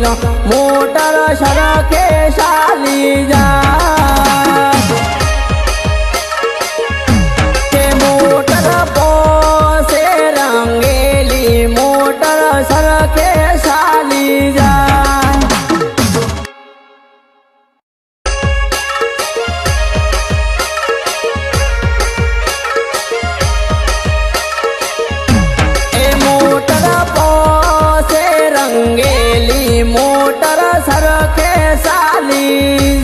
लो motor सरखे चाली जाए के मोटर पोसे रंगेली मोटर सरखे चाली जाए। मोटर सरखे चाली